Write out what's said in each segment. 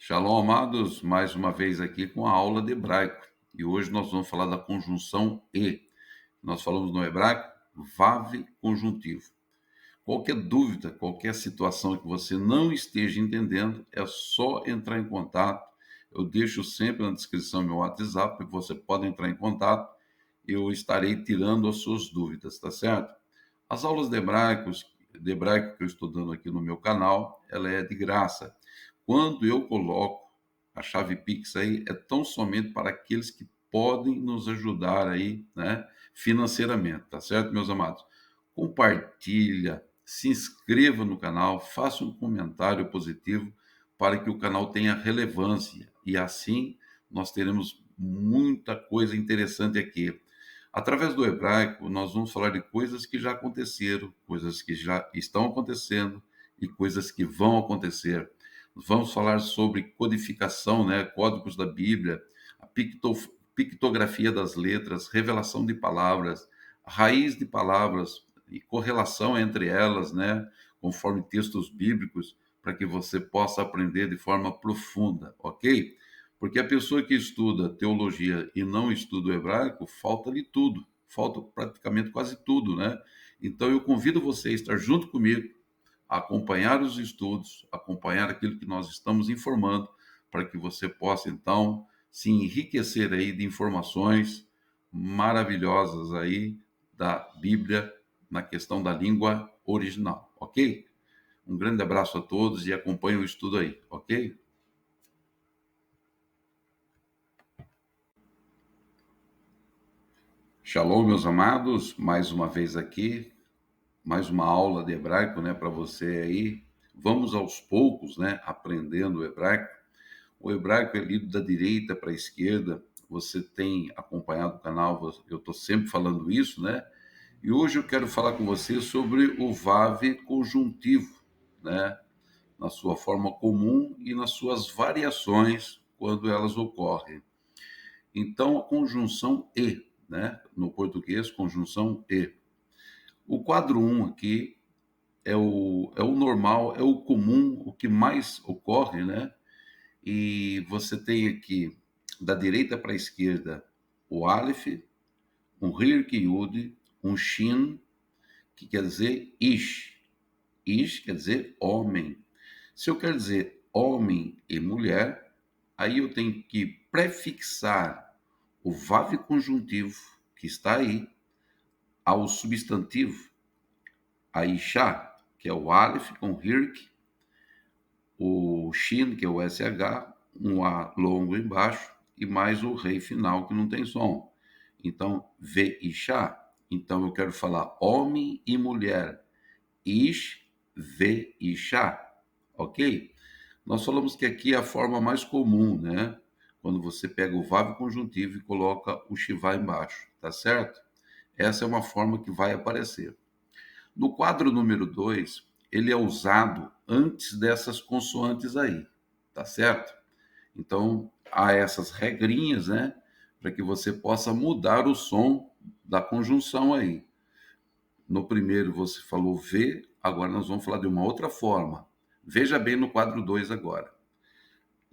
Shalom, amados, mais uma vez aqui com a aula de hebraico. E hoje nós vamos falar da conjunção e. Nós falamos no hebraico, vav conjuntivo. Qualquer dúvida, qualquer situação que você não esteja entendendo, é só entrar em contato. Eu deixo sempre na descrição meu WhatsApp, você pode entrar em contato. Eu estarei tirando as suas dúvidas, tá certo? As aulas de hebraico que eu estou dando aqui no meu canal, ela é de graça. Quando eu coloco a chave Pix aí, é tão somente para aqueles que podem nos ajudar aí, né, financeiramente, tá certo, meus amados? Compartilha, se inscreva no canal, faça um comentário positivo para que o canal tenha relevância e assim nós teremos muita coisa interessante aqui. Através do hebraico, nós vamos falar de coisas que já aconteceram, coisas que já estão acontecendo e coisas que vão acontecer. Vamos falar sobre codificação, né, códigos da Bíblia, a pictografia das letras, revelação de palavras, raiz de palavras e correlação entre elas, né, conforme textos bíblicos, para que você possa aprender de forma profunda, ok? Porque a pessoa que estuda teologia e não estuda o hebraico, falta de tudo, falta praticamente quase tudo, né? Então eu convido você a estar junto comigo, a acompanhar os estudos, acompanhar aquilo que nós estamos informando, para que você possa então se enriquecer aí de informações maravilhosas aí da Bíblia na questão da língua original, ok? Um grande abraço a todos e acompanhe o estudo aí, ok? Shalom, meus amados, mais uma vez aqui, mais uma aula de hebraico, né, para você aí. Vamos aos poucos, né, aprendendo o hebraico. O hebraico é lido da direita para a esquerda. Você tem acompanhado o canal, eu estou sempre falando isso, né? E hoje eu quero falar com você sobre o vav conjuntivo, né, na sua forma comum e nas suas variações quando elas ocorrem. Então, a conjunção e, né, no português, conjunção e. O quadro um aqui é o normal, é o comum, o que mais ocorre, né? E você tem aqui, da direita para a esquerda, o Aleph, um Hirk Yud, um Shin, que quer dizer Ish. Ish quer dizer homem. Se eu quero dizer homem e mulher, aí eu tenho que prefixar o Vav conjuntivo, que está aí, ao substantivo, a Isha, que é o Aleph com Hirk, o Shin, que é o SH, um A longo embaixo, e mais o rei final, que não tem som. Então, Ve Isha. Então, eu quero falar homem e mulher. Ish, Ve Isha. Ok? Nós falamos que aqui é a forma mais comum, né? Quando você pega o Vav conjuntivo e coloca o Shivá embaixo, tá certo? Essa é uma forma que vai aparecer. No quadro número 2, ele é usado antes dessas consoantes aí, tá certo? Então, há essas regrinhas, né, para que você possa mudar o som da conjunção aí. No primeiro você falou V, agora nós vamos falar de uma outra forma. Veja bem no quadro 2 agora.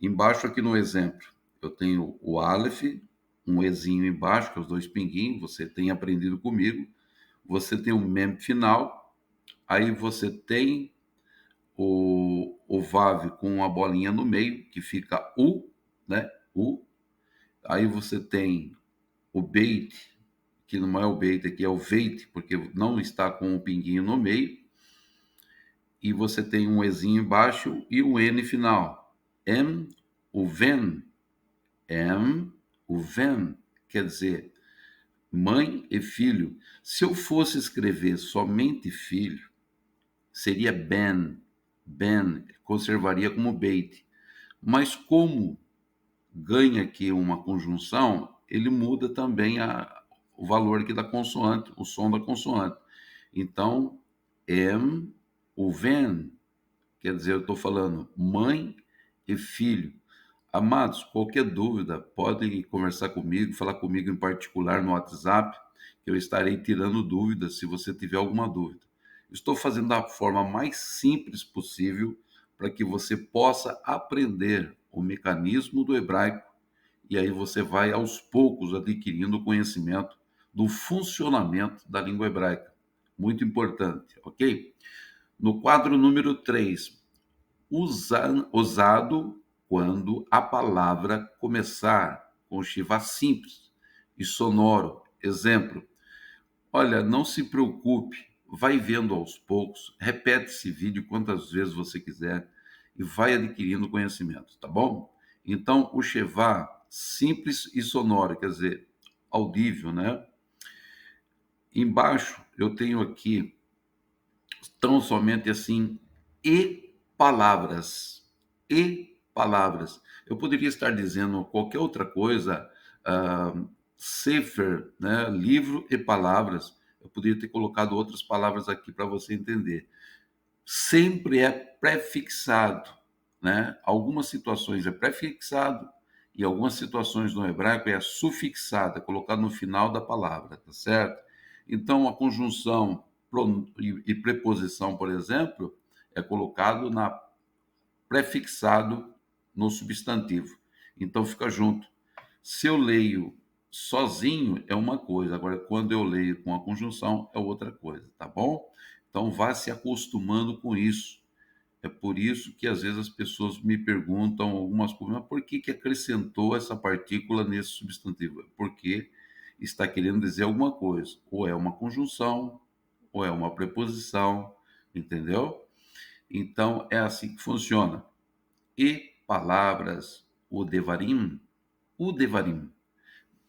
Embaixo aqui no exemplo, eu tenho o Aleph, um Ezinho embaixo, que é os dois pinguinhos, você tem aprendido comigo. Você tem o Mem final, aí você tem o Vav com uma bolinha no meio, que fica U, né? U. Aí você tem o Beit, que não é o Beit aqui, é o Veit, porque não está com o pinguinho no meio. E você tem um Ezinho embaixo e o N final. M, o Ven. M, o Ven, quer dizer, mãe e filho. Se eu fosse escrever somente filho, seria Ben. Ben conservaria como Beit. Mas como ganha aqui uma conjunção, ele muda também o valor aqui da consoante, o som da consoante. Então, M, o Ven, quer dizer, eu estou falando mãe e filho. Amados, qualquer dúvida, podem conversar comigo, falar comigo em particular no WhatsApp, que eu estarei tirando dúvidas se você tiver alguma dúvida. Estou fazendo da forma mais simples possível para que você possa aprender o mecanismo do hebraico, e aí você vai aos poucos adquirindo conhecimento do funcionamento da língua hebraica. Muito importante, ok? No quadro número 3, usado quando a palavra começar com Shivá simples e sonoro. Exemplo: olha, não se preocupe, vai vendo aos poucos, repete esse vídeo quantas vezes você quiser e vai adquirindo conhecimento, tá bom? Então, o Shevá simples e sonoro, quer dizer, audível, né? Embaixo eu tenho aqui tão somente assim, e palavras. E palavras. Eu poderia estar dizendo qualquer outra coisa, Sefer, né? Livro e palavras. Eu poderia ter colocado outras palavras aqui para você entender. Sempre é prefixado, né? Algumas situações é prefixado e algumas situações no hebraico é sufixada, colocado no final da palavra, tá certo? Então, a conjunção e preposição, por exemplo, é colocado prefixado no substantivo. Então, fica junto. Se eu leio sozinho, é uma coisa. Agora, quando eu leio com a conjunção, é outra coisa, tá bom? Então, vá se acostumando com isso. É por isso que às vezes as pessoas me perguntam algumas coisas, mas por que que acrescentou essa partícula nesse substantivo? Porque está querendo dizer alguma coisa, ou é uma conjunção, ou é uma preposição, entendeu? Então é assim que funciona. E palavras, o devarim,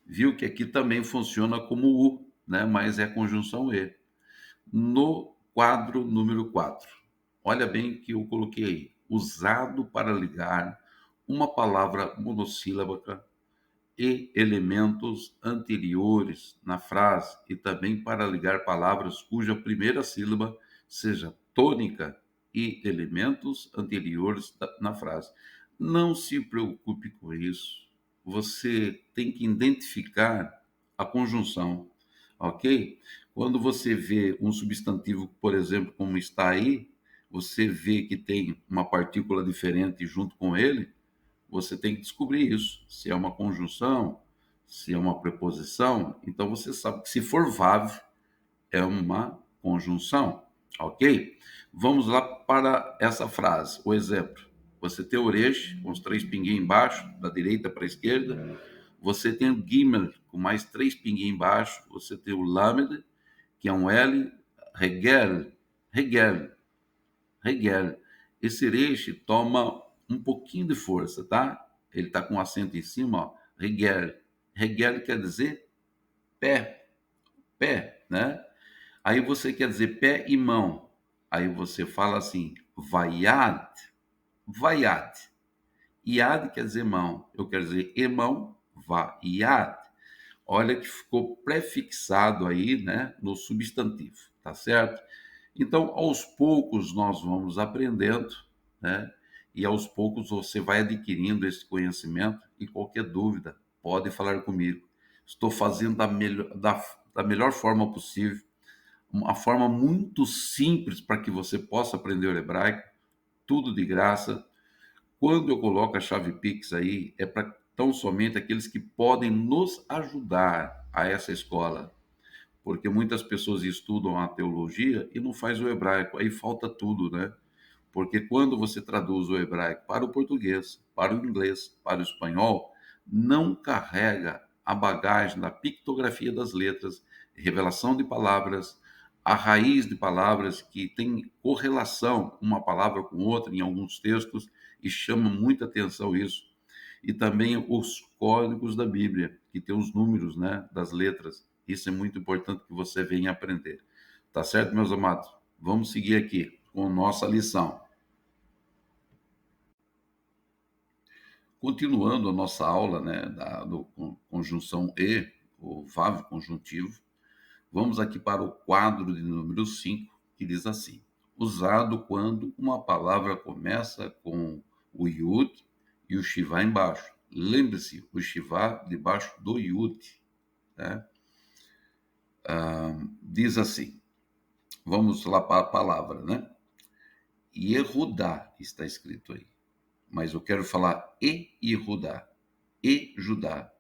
viu que aqui também funciona como o, né? Mas é conjunção e. No quadro número 4. Olha bem que eu coloquei aí. Usado para ligar uma palavra monossílaba e elementos anteriores na frase e também para ligar palavras cuja primeira sílaba seja tônica e elementos anteriores na frase. Não se preocupe com isso. Você tem que identificar a conjunção, ok? Quando você vê um substantivo, por exemplo, como está aí, você vê que tem uma partícula diferente junto com ele, você tem que descobrir isso, se é uma conjunção, se é uma preposição. Então você sabe que se for VAV, é uma conjunção, ok? Vamos lá para essa frase, o exemplo. Você tem o Oresh, com os três pinguins embaixo, da direita para a esquerda. Você tem o Gimel, com mais três pinguins embaixo. Você tem o Lamed, que é um L. Regel, Regel, Regel. Esse Resh toma um pouquinho de força, tá? Ele está com um acento em cima, ó. Regel. Regel quer dizer pé, pé, né? Aí você quer dizer pé e mão. Aí você fala assim, vaiad, vaiad. Iad quer dizer mão. Eu quero dizer e mão, vaiad. Olha que ficou prefixado aí, né, no substantivo, tá certo? Então, aos poucos nós vamos aprendendo, né? E aos poucos você vai adquirindo esse conhecimento e qualquer dúvida, pode falar comigo. Estou fazendo da melhor forma possível, uma forma muito simples para que você possa aprender o hebraico, tudo de graça. Quando eu coloco a chave Pix aí, é para tão somente aqueles que podem nos ajudar a essa escola, porque muitas pessoas estudam a teologia e não faz o hebraico, aí falta tudo, né? Porque quando você traduz o hebraico para o português, para o inglês, para o espanhol, não carrega a bagagem da pictografia das letras, revelação de palavras, a raiz de palavras que tem correlação uma palavra com outra em alguns textos e chama muita atenção isso. E também os códigos da Bíblia, que tem os números, né, das letras. Isso é muito importante que você venha aprender. Tá certo, meus amados? Vamos seguir aqui com nossa lição. Continuando a nossa aula, né, do conjunção e, o VAV conjuntivo, vamos aqui para o quadro de número 5, que diz assim: usado quando uma palavra começa com o Yud e o Shivá embaixo. Lembre-se, o Shivá debaixo do Yud, né? Diz assim, vamos lá para a palavra, né? Yehudá está escrito aí. mas eu quero falar e Yehudá. E Judá.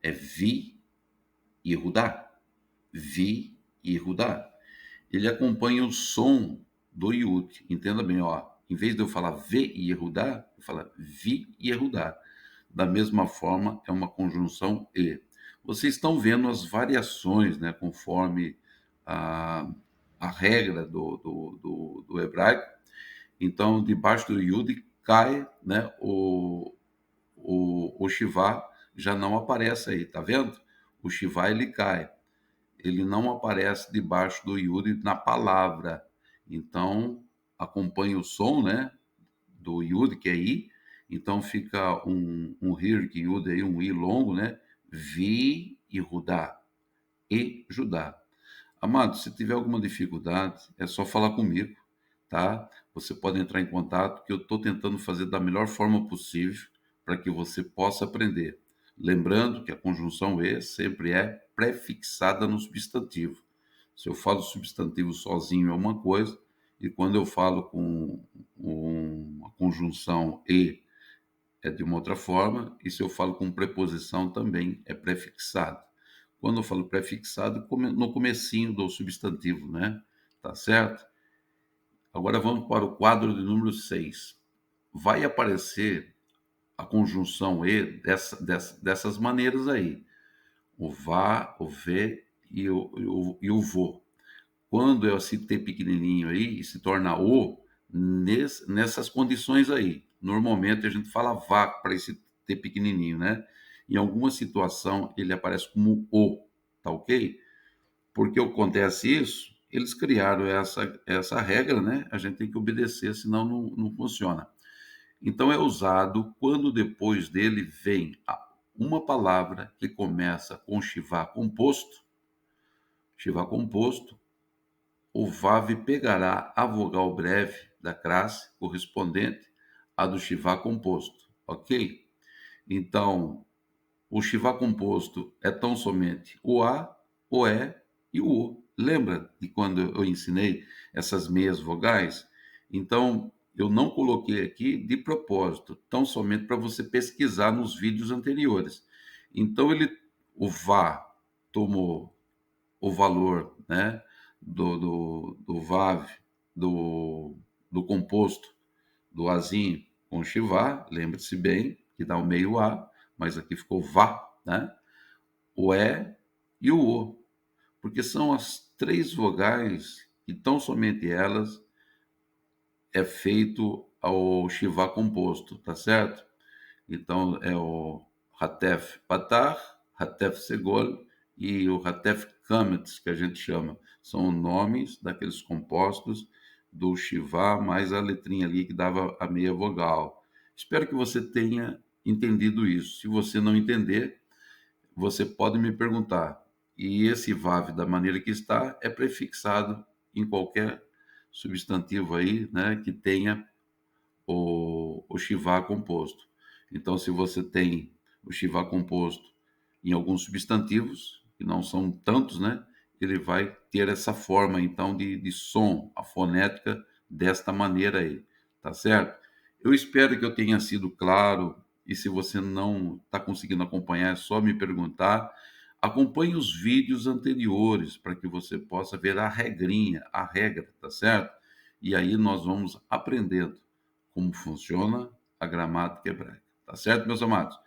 É Vi Yehudá. Vi Yehudá. Ele acompanha o som do Yud. Entenda bem, ó. Em vez de eu falar Ve Yehudá, eu falo Vi Yehudá. Da mesma forma, é uma conjunção E. Vocês estão vendo as variações, né, conforme a, a regra do hebraico. Então, debaixo do Yud cai, né, o Shivá já não aparece aí, tá vendo? O Shivá ele cai, ele não aparece debaixo do Yud na palavra. Então, acompanha o som, né, do Yud, que é I, então fica um Hir, que Yud aí, um I longo, né? Vi e Rudá, e Judá. Amado, se tiver alguma dificuldade, é só falar comigo, tá? Você pode entrar em contato, que eu estou tentando fazer da melhor forma possível para que você possa aprender. Lembrando que a conjunção E sempre é prefixada no substantivo. Se eu falo substantivo sozinho é uma coisa, e quando eu falo com uma conjunção E é de uma outra forma, e se eu falo com preposição também é prefixado. Quando eu falo prefixado, no comecinho do substantivo, né? Tá certo? Agora vamos para o quadro de número 6. Vai aparecer a conjunção E dessas maneiras aí. O vá, o vê e o vô. Quando é esse T pequenininho aí, se torna O, nessas condições aí. Normalmente a gente fala vá para esse T pequenininho, né? Em alguma situação ele aparece como O, tá ok? Porque acontece isso, eles criaram essa regra, né? A gente tem que obedecer, senão não funciona. Então é usado quando depois dele vem uma palavra que começa com Shivá composto, o Vav pegará a vogal breve da classe correspondente à do Shivá composto, ok? Então, o Shivá composto é tão somente o A, o E e o O. Lembra de quando eu ensinei essas meias vogais? Então, eu não coloquei aqui de propósito, tão somente para você pesquisar nos vídeos anteriores. Então, o Vá tomou o valor, né, do VAV, do composto, do Azinho com Shivá, lembre-se bem que dá o meio A, mas aqui ficou Vá, né? O E e o O, porque são as três vogais que tão somente elas é feito ao Shivá composto, tá certo? Então é o Hatef Patar, Hatef Segol e o Hatef Kametz, que a gente chama. São nomes daqueles compostos do Shivá, mais a letrinha ali que dava a meia vogal. Espero que você tenha entendido isso. Se você não entender, você pode me perguntar. E esse VAV, da maneira que está, é prefixado em qualquer substantivo aí, né, que tenha o Shivá composto. Então, se você tem o Shivá composto em alguns substantivos, que não são tantos, né? Ele vai ter essa forma, então, de som, a fonética desta maneira aí, tá certo? Eu espero que eu tenha sido claro, e se você não está conseguindo acompanhar, é só me perguntar. Acompanhe os vídeos anteriores para que você possa ver a regrinha, a regra, tá certo? E aí nós vamos aprendendo como funciona a gramática hebraica. Tá certo, meus amados?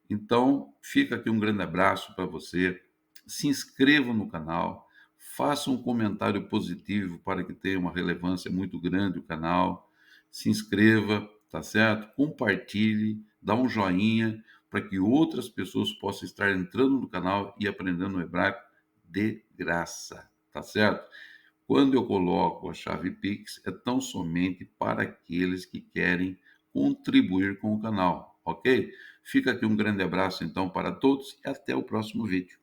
Então, fica aqui um grande abraço para você. Se inscreva no canal, faça um comentário positivo para que tenha uma relevância muito grande o canal. Se inscreva, tá certo? Compartilhe, dá um joinha para que outras pessoas possam estar entrando no canal e aprendendo o hebraico de graça, tá certo? Quando eu coloco a chave Pix, é tão somente para aqueles que querem contribuir com o canal, ok? Fica aqui um grande abraço então para todos e até o próximo vídeo.